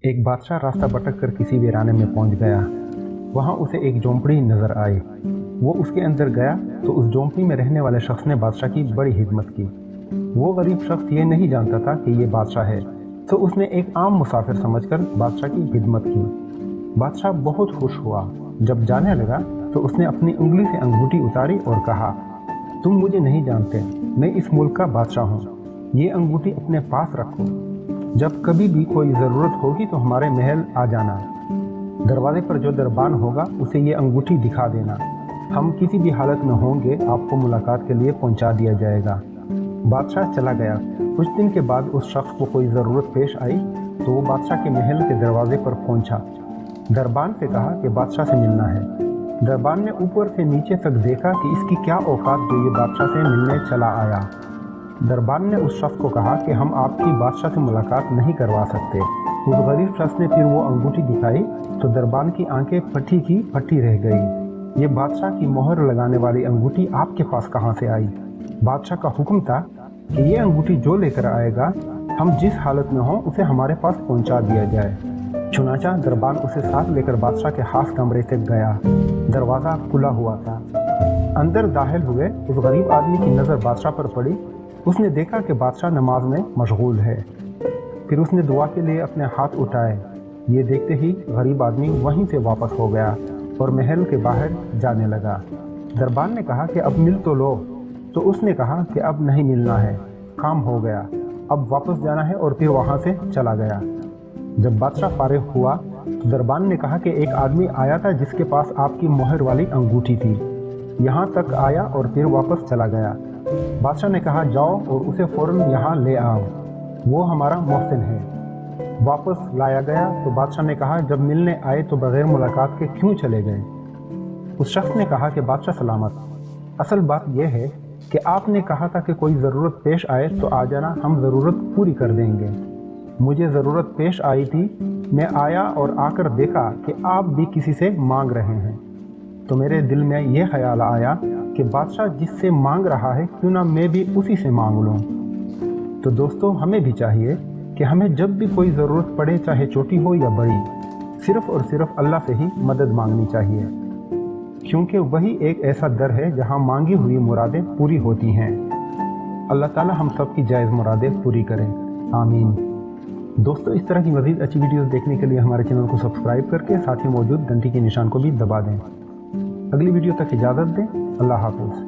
एक बादशाह रास्ता भटक कर किसी वीराने में पहुंच गया। वहां उसे एक झोंपड़ी नजर आई। वो उसके अंदर गया तो उस झोंपड़ी में रहने वाले शख्स ने बादशाह की बड़ी खिदमत की। वो गरीब शख्स ये नहीं जानता था कि ये बादशाह है, तो उसने एक आम मुसाफिर समझकर बादशाह की खिदमत की। बादशाह बहुत खुश हुआ। जब जाने लगा तो उसने अपनी उंगली से अंगूठी उतारी और कहा, तुम मुझे नहीं जानते, मैं इस मुल्क का बादशाह हूँ। ये अंगूठी अपने पास रखो। जब कभी भी कोई ज़रूरत होगी तो हमारे महल आ जाना। दरवाजे पर जो दरबान होगा उसे ये अंगूठी दिखा देना। हम किसी भी हालत में होंगे आपको मुलाकात के लिए पहुंचा दिया जाएगा। बादशाह चला गया। कुछ दिन के बाद उस शख्स को कोई ज़रूरत पेश आई तो वो बादशाह के महल के दरवाजे पर पहुंचा। दरबान से कहा कि बादशाह से मिलना है। दरबान ने ऊपर से नीचे तक देखा कि इसकी क्या औकात जो ये बादशाह से मिलने चला आया। दरबान ने उस शख्स को कहा कि हम आपकी बादशाह से मुलाकात नहीं करवा सकते। उस गरीब शख्स ने फिर वो अंगूठी दिखाई तो दरबान की आंखें फटी की फटी रह गई। ये बादशाह की मोहर लगाने वाली अंगूठी आपके पास कहाँ से आई? बादशाह का हुक्म था कि ये अंगूठी जो लेकर आएगा, हम जिस हालत में हों उसे हमारे पास पहुंचा दिया जाए। चुनाचा दरबान उसे साथ लेकर बादशाह के खास कमरे तक गया। दरवाज़ा खुला हुआ था। अंदर दाखिल हुए उस गरीब आदमी की नज़र बादशाह पर पड़ी। उसने देखा कि बादशाह नमाज में मशगूल है। फिर उसने दुआ के लिए अपने हाथ उठाए। ये देखते ही गरीब आदमी वहीं से वापस हो गया और महल के बाहर जाने लगा। दरबान ने कहा कि अब मिल तो लो, तो उसने कहा कि अब नहीं मिलना है, काम हो गया, अब वापस जाना है, और फिर वहाँ से चला गया। जब बादशाह फारिग हुआ तो दरबान ने कहा कि एक आदमी आया था जिसके पास आपकी मोहर वाली अंगूठी थी। यहाँ तक आया और फिर वापस चला गया। बादशाह ने कहा, जाओ और उसे फ़ौरन यहाँ ले आओ, वो हमारा मोहसिन है। वापस लाया गया तो बादशाह ने कहा, जब मिलने आए तो बगैर मुलाकात के क्यों चले गए? उस शख्स ने कहा कि बादशाह सलामत, असल बात यह है कि आपने कहा था कि कोई ज़रूरत पेश आए तो आ जाना, हम ज़रूरत पूरी कर देंगे। मुझे ज़रूरत पेश आई थी, मैं आया और आकर देखा कि आप भी किसी से मांग रहे हैं, तो मेरे दिल में यह ख्याल आया कि बादशाह जिससे मांग रहा है क्यों ना मैं भी उसी से मांग लूँ। तो दोस्तों, हमें भी चाहिए कि हमें जब भी कोई ज़रूरत पड़े, चाहे छोटी हो या बड़ी, सिर्फ़ और सिर्फ अल्लाह से ही मदद मांगनी चाहिए, क्योंकि वही एक ऐसा दर है जहाँ मांगी हुई मुरादें पूरी होती हैं। अल्लाह ताला हम सब की जायज़ मुरादें पूरी करें, आमीन। दोस्तों, इस तरह की मज़ीद अच्छी वीडियोस देखने के लिए हमारे चैनल को सब्सक्राइब करके साथ ही मौजूद घंटी के निशान को भी दबा दें। अगली वीडियो तक इजाज़त दें। अल्लाह हाफ़िज़।